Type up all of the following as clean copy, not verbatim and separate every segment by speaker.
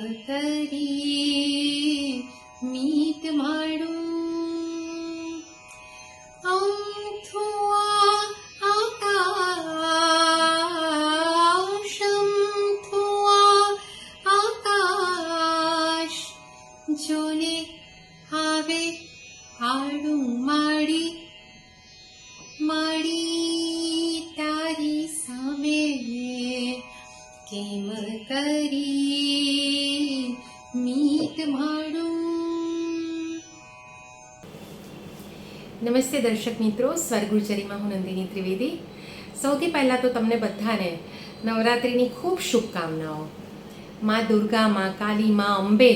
Speaker 1: કરી મીત માડું જોને આવે આડું માડી માડી તારી સામે કેમ કરી મીત માડું.
Speaker 2: નમસ્તે દર્શક મિત્રો, સ્વરગુર્જરીમાં હું નંદિની ત્રિવેદી. સૌથી પહેલાં તો તમને બધાને નવરાત્રિની ખૂબ શુભકામનાઓ. માં દુર્ગા, માં કાલી, માં અંબે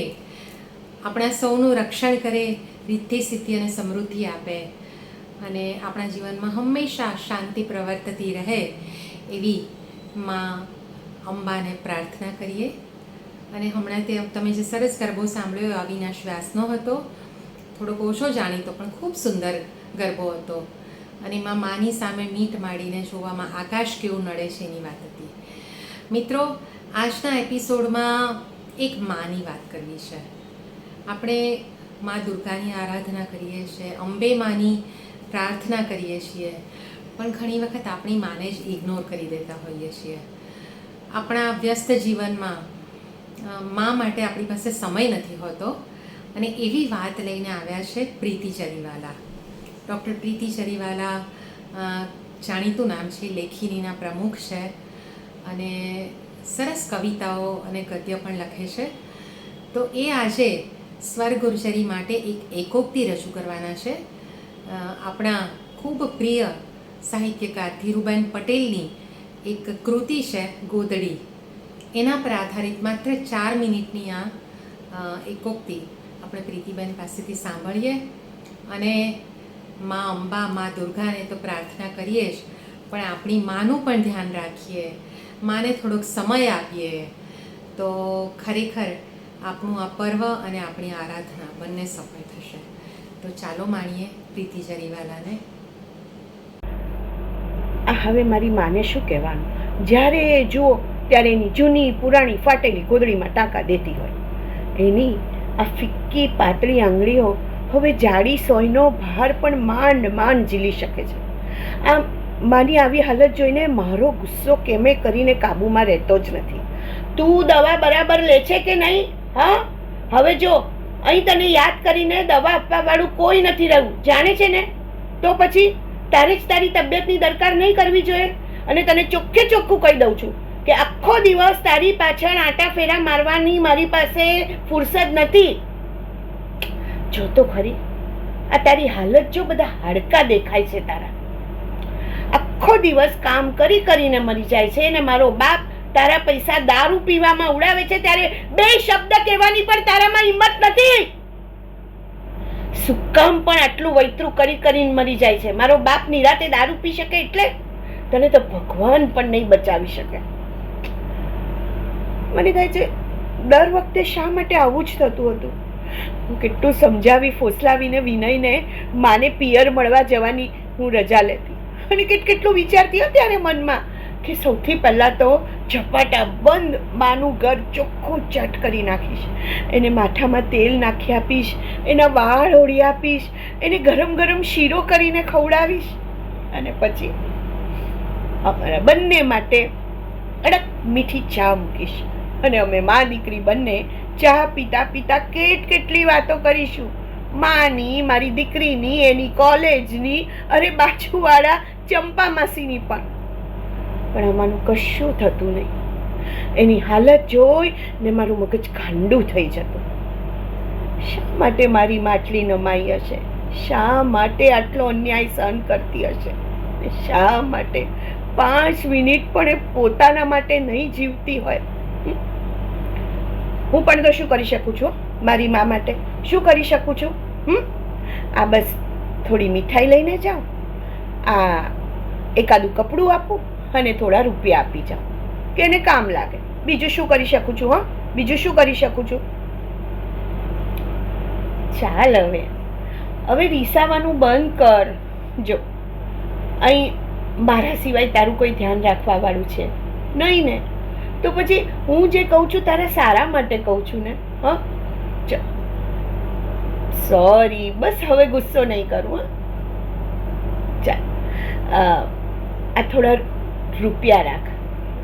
Speaker 2: આપણા સૌનું રક્ષણ કરે, રિદ્ધિ સિદ્ધિ અને સમૃદ્ધિ આપે અને આપણા જીવનમાં હંમેશા શાંતિ પ્રવર્તતી રહે એવી માં અંબાને પ્રાર્થના કરીએ. અને હમણાં તમે જે સરસ ગરબો સાંભળ્યો એ અવિનાશ વ્યાસનો હતો. થોડોક ઓછો જાણીતો પણ ખૂબ સુંદર ગરબો હતો અને એમાં માની સામે મીટ માડીને જોવામાં આકાશ કેવું નડે છે એની વાત હતી. મિત્રો, આજના એપિસોડમાં એક માની વાત કરવી છે. આપણે મા દુર્ગાની આરાધના કરીએ છીએ, અંબે માની પ્રાર્થના કરીએ છીએ, પણ ઘણી વખત આપણી માને જ ઇગ્નોર કરી દેતા હોઈએ છીએ. આપણા વ્યસ્ત જીવનમાં મા માટે આપણી પાસે સમય નથી હોતો અને એવી વાત લઈને આવ્યા છે પ્રીતિ ચરીવાલા. ડૉક્ટર પ્રીતિ ચરીવાલા જાણીતું નામ છે, લેખિનીના પ્રમુખ છે અને સરસ કવિતાઓ અને ગદ્ય પણ લખે છે. તો એ આજે સ્વરગુર્જરી માટે એક એકોક્તિ રજૂ કરવાના છે. આપણા ખૂબ પ્રિય સાહિત્યકાર ધીરુબેન પટેલની એક કૃતિ છે ગોદડી. એના પર આધારિત માત્ર 4 મિનિટની આ એકોક્તિ આપણે પ્રીતિબેન પાસેથી સાંભળીએ અને મા અંબા, મા દુર્ગાને તો પ્રાર્થના કરીએ જ, પણ આપણી માનું પણ ધ્યાન રાખીએ, માને થોડોક સમય આપીએ તો ખરેખર આપણું આ પર્વ અને આપણી આરાધના બંને સફળ થશે. તો ચાલો માણીએ પ્રીતિ ચરીવાલાને.
Speaker 3: હવે મારી માને શું કહેવાનું? જ્યારે જુઓ ત્યારે એની જૂની પુરાણી ફાટેલી ગોદડીમાં ટાંકા દેતી હોય. એની આ ફિક્કી પાતળી આંગળીઓ હવે જાડી સોયનો ભાર પણ માંડ માંડ ઝીલી શકે છે. આમ મારી આવી હાલત જોઈને મારો ગુસ્સો કેમે કરીને કાબૂમાં રહેતો જ નથી. તું દવા બરાબર લે છે કે નહીં? હા, હવે જો અહીં તને યાદ કરીને દવા આપવાવાળું કોઈ નથી રહ્યું, જાણે છે ને? તો પછી તારે જ તારી તબિયતની દરકાર નહીં કરવી જોઈએ. અને તને ચોખ્ખે ચોખ્ખું કહી દઉં છું કે આખો દિવસ તારી પાછળ આંટા ફેરા મારવાની મારી પાસે ફુરસદ નથી. જો તો ખરી, આ તારી હાલત જો, બધા હાડકા દેખાય છે તારા. આખો દિવસ કામ કરી કરીને મરી જાય છે અને મારો બાપ તારા પૈસા દારૂ પીવામાં ઉડાવે છે ત્યારે 2 શબ્દ કહેવાની પણ તારામાં હિંમત નથી. શું કામ પણ આટલું વૈતરું કરી કરીને મરી જાય છે? મારો બાપ નિરાતે દારૂ પી શકે એટલે તને તો ભગવાન પણ નહીં બચાવી શકે. મને થાય છે દર વખતે શા માટે આવું જ થતું હતું? હું કેટલું સમજાવી ફોસલાવીને વિનયને માને પિયર મળવા જવાની હું રજા લેતી અને કેટલું વિચારતી હતી ત્યારે મનમાં કે સૌથી પહેલાં તો ઝપાટા બંધ માનું ઘર ચોખ્ખું ચટ કરી નાખીશ, એને માથામાં તેલ નાખી આપીશ, એના વાળ ઓળી આપીશ, એને ગરમ ગરમ શીરો કરીને ખવડાવીશ અને પછી અમારા બંને માટે અડક મીઠી ચા મૂકીશ અને અમે મા દીકરી બંને ચા પીતા પીતા કેટલી વાતો કરીશું. માની, મારી દીકરીની, એની કોલેજની, અરે બાજુવાળા ચંપા માસીની પણ આમાંનું કશું થતું નહીં. એની હાલત જોઈ ને મારું મગજ ગાંડું થઈ જતું. શા માટે મારી માટલી નમાઈ હશે? શા માટે આટલો અન્યાય સહન કરતી હશે? શા માટે 5 મિનિટ પણ એ પોતાના માટે નહીં જીવતી હોય? હું પણ તો શું કરી શકું છું મારી મા માટે? શું કરી શકું છું? આ બસ થોડી મીઠાઈ લઈને જાઉં, આ એકાદું કપડું આપું અને થોડા રૂપિયા આપી જાઉં કે એને કામ લાગે. બીજું શું કરી શકું છું? બીજું શું કરી શકું છું? ચાલ હવે રીસાવાનું બંધ કર. જો અહીં મારા સિવાય તારું કોઈ ધ્યાન રાખવા વાળું છે નહીં ને? તો પછી હું જે કહું છું તારા સારા માટે કહું છું ને. હા, સોરી, બસ હવે ગુસ્સો નહીં કરું. હા, ચાલ, આ થોડા રૂપિયા રાખ,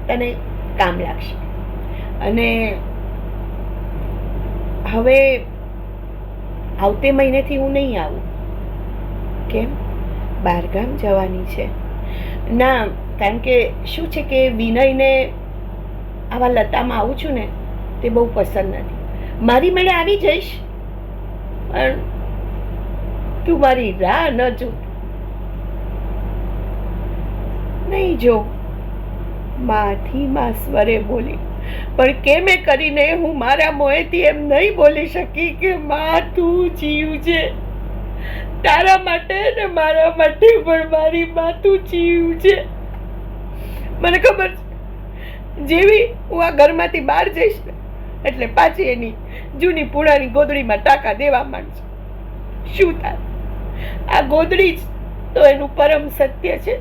Speaker 3: તને કામ લાગશે. અને હવે આવતે મહિનેથી હું નહીં આવું. કેમ? બહારગામ જવાની છે. ના, કારણ કે શું છે કે વિનયને આવા લતામાં આવું છું ને તે બહુ પસંદ નથી. મારી મેળે આવી જઈશ, પણ તું મારી રાહ ન જો. નહીં જો, માથી માં સ્વરે બોલી, પણ કેમે કરીને હું મારા મોંએથી એમ નહીં બોલી શકી કે માં તું જીવ છે. તારા માટે ને મારા માટે પણ મારી માં તું જીવ છે. મને ખબર છે, જેવી હું આ ઘરમાંથી બહાર જઈશ ને એટલે પાછી એની જૂની પુરાણી ગોદડીમાં ટાંકા દેવા માંડશે. શું થાય? આ ગોદડી જ તો એનું પરમ સત્ય છે.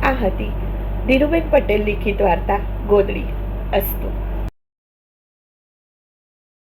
Speaker 3: આ હતી ધીરુબેન પટેલ લિખિત વાર્તા ગોદડી. અસ્તુ.